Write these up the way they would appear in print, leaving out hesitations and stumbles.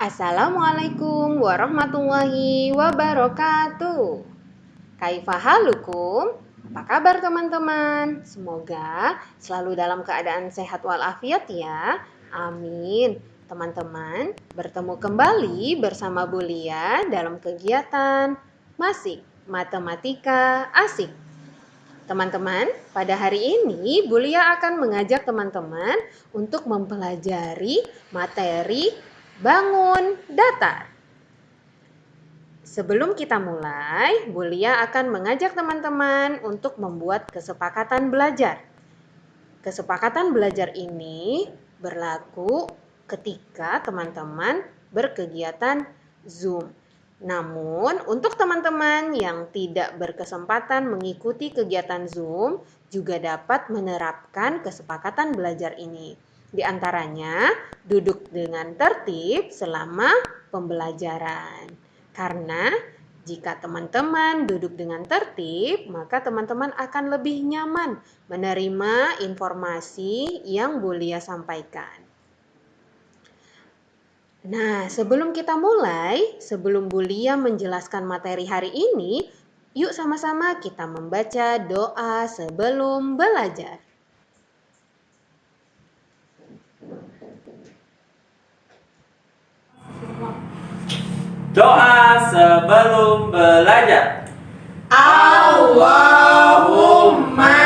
Assalamualaikum warahmatullahi wabarakatuh. Kaifa halukum? Apa kabar teman-teman? Semoga selalu dalam keadaan sehat walafiat ya. Amin. Teman-teman, bertemu kembali bersama Bu Lia dalam kegiatan Masik Matematika Asik. Teman-teman, pada hari ini Bu Lia akan mengajak teman-teman untuk mempelajari materi bangun datar. Sebelum kita mulai, Bu Lia akan mengajak teman-teman untuk membuat kesepakatan belajar. Kesepakatan belajar ini berlaku ketika teman-teman berkegiatan Zoom. Namun, untuk teman-teman yang tidak berkesempatan mengikuti kegiatan Zoom, juga dapat menerapkan kesepakatan belajar ini. Di antaranya, duduk dengan tertib selama pembelajaran. Karena jika teman-teman duduk dengan tertib, maka teman-teman akan lebih nyaman menerima informasi yang Bu Lia sampaikan. Nah, sebelum kita mulai, sebelum Bu Lia menjelaskan materi hari ini, yuk sama-sama kita membaca doa sebelum belajar. Doa sebelum belajar. Allahumma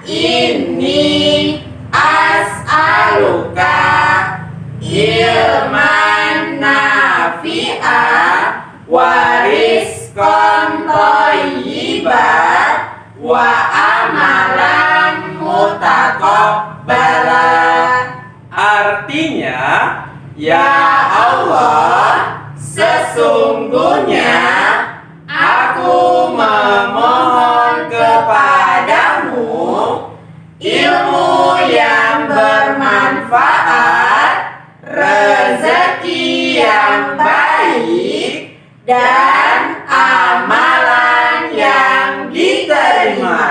inni as'aluka ilman nafi'a wa rizqan thayyiban wa amalan mutaqabbala. Artinya, Ya Allah, sesungguhnya aku memohon kepadamu ilmu yang bermanfaat, rezeki yang baik, dan amalan yang diterima.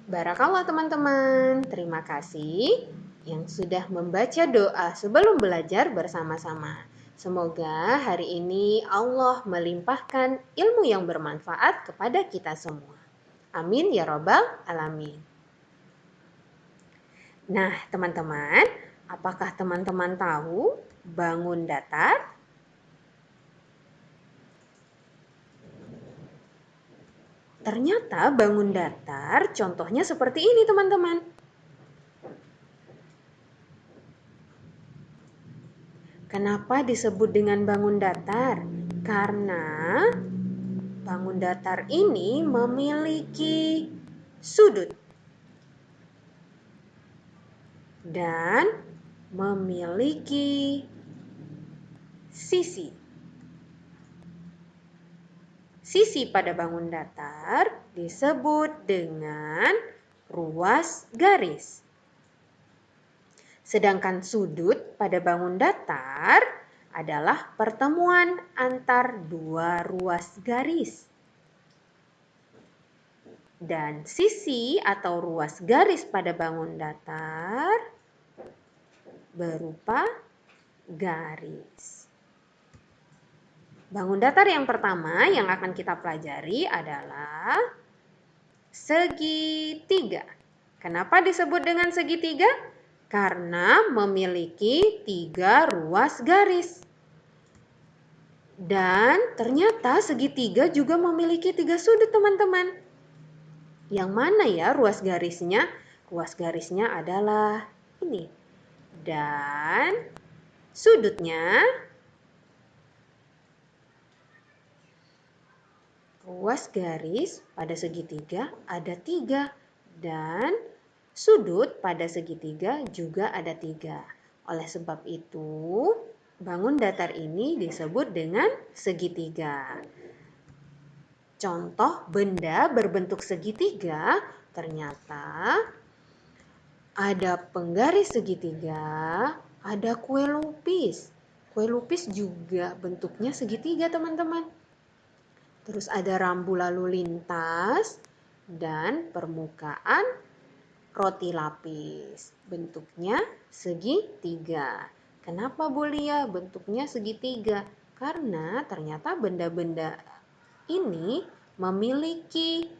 Barakallah teman-teman, terima kasih yang sudah membaca doa sebelum belajar bersama-sama. Semoga hari ini Allah melimpahkan ilmu yang bermanfaat kepada kita semua. Amin ya robbal alamin. Nah teman-teman, apakah teman-teman tahu bangun datar? Ternyata bangun datar contohnya seperti ini teman-teman. Kenapa disebut dengan bangun datar? Karena bangun datar ini memiliki sudut dan memiliki sisi. Sisi pada bangun datar disebut dengan ruas garis. Sedangkan sudut pada bangun datar adalah pertemuan antar dua ruas garis. Dan sisi atau ruas garis pada bangun datar berupa garis. Bangun datar yang pertama yang akan kita pelajari adalah segitiga. Kenapa disebut dengan segitiga? Karena memiliki 3 ruas garis. Dan ternyata segitiga juga memiliki 3 sudut teman-teman. Yang mana ya ruas garisnya? Ruas garisnya adalah ini. Dan sudutnya, ruas garis pada segitiga ada 3. Dan sudut pada segitiga juga ada 3. Oleh sebab itu, bangun datar ini disebut dengan segitiga. Contoh benda berbentuk segitiga, ternyata ada penggaris segitiga, ada kue lupis. Kue lupis juga bentuknya segitiga, teman-teman. Terus ada rambu lalu lintas dan permukaan roti lapis. Bentuknya segitiga. Kenapa Bu Lia bentuknya segitiga? Karena ternyata benda-benda ini memiliki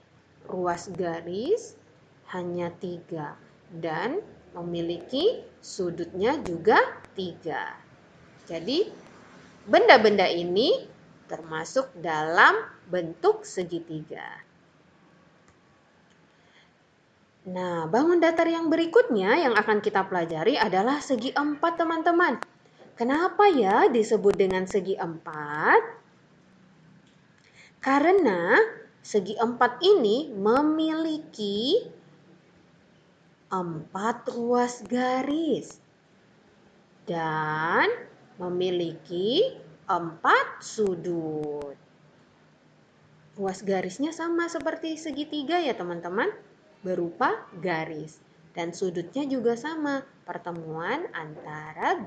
ruas garis hanya 3 dan memiliki sudutnya juga 3. Jadi benda-benda ini termasuk dalam bentuk segitiga. Nah, bangun datar yang berikutnya yang akan kita pelajari adalah segi 4, teman-teman. Kenapa ya disebut dengan segi 4? Karena segi 4 ini memiliki 4 ruas garis dan memiliki 4 sudut. Ruas garisnya sama seperti segitiga ya teman-teman, berupa garis. Dan sudutnya juga sama, pertemuan antara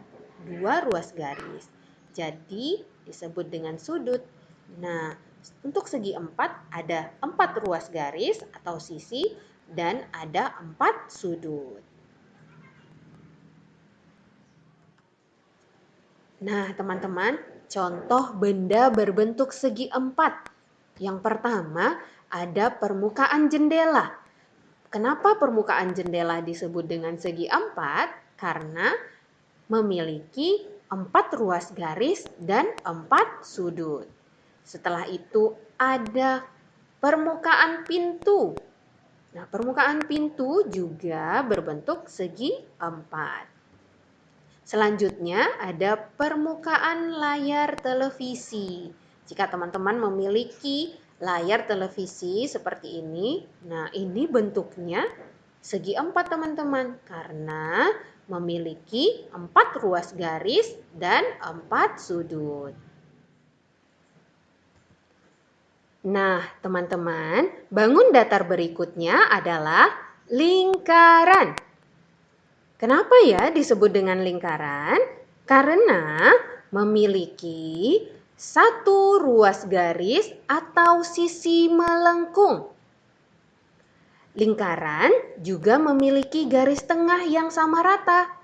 2 ruas garis. Jadi disebut dengan sudut. Nah, untuk segi 4 ada 4 ruas garis atau sisi dan ada 4 sudut. Nah, teman-teman, contoh benda berbentuk segi 4. Yang pertama, ada permukaan jendela. Kenapa permukaan jendela disebut dengan segi 4? Karena memiliki 4 ruas garis dan 4 sudut. Setelah itu ada permukaan pintu. Nah, permukaan pintu juga berbentuk segi 4. Selanjutnya ada permukaan layar televisi. Jika teman-teman memiliki layar televisi seperti ini, nah ini bentuknya segi 4 teman-teman karena memiliki 4 ruas garis dan 4 sudut. Nah teman-teman, bangun datar berikutnya adalah lingkaran. Kenapa ya disebut dengan lingkaran? Karena memiliki 1 ruas garis atau sisi melengkung. Lingkaran juga memiliki garis tengah yang sama rata.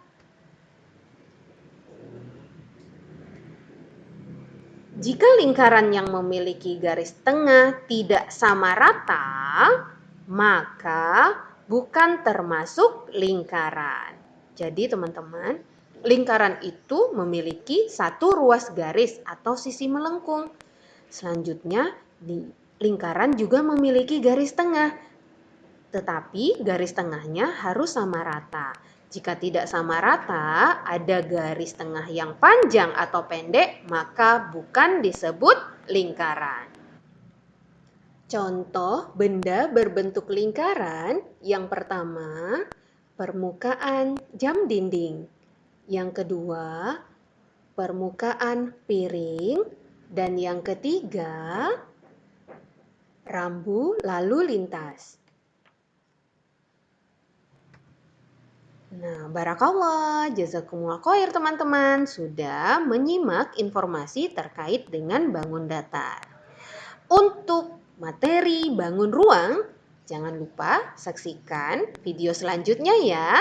Jika lingkaran yang memiliki garis tengah tidak sama rata, maka bukan termasuk lingkaran. Jadi teman-teman, lingkaran itu memiliki 1 ruas garis atau sisi melengkung. Selanjutnya, lingkaran juga memiliki garis tengah. Tetapi garis tengahnya harus sama rata. Jika tidak sama rata, ada garis tengah yang panjang atau pendek, maka bukan disebut lingkaran. Contoh benda berbentuk lingkaran yang pertama, permukaan jam dinding. Yang kedua, permukaan piring. Dan yang ketiga, rambu lalu lintas. Nah, barakallah, jazakumullah khair teman-teman sudah menyimak informasi terkait dengan bangun datar. Untuk materi bangun ruang, jangan lupa saksikan video selanjutnya ya.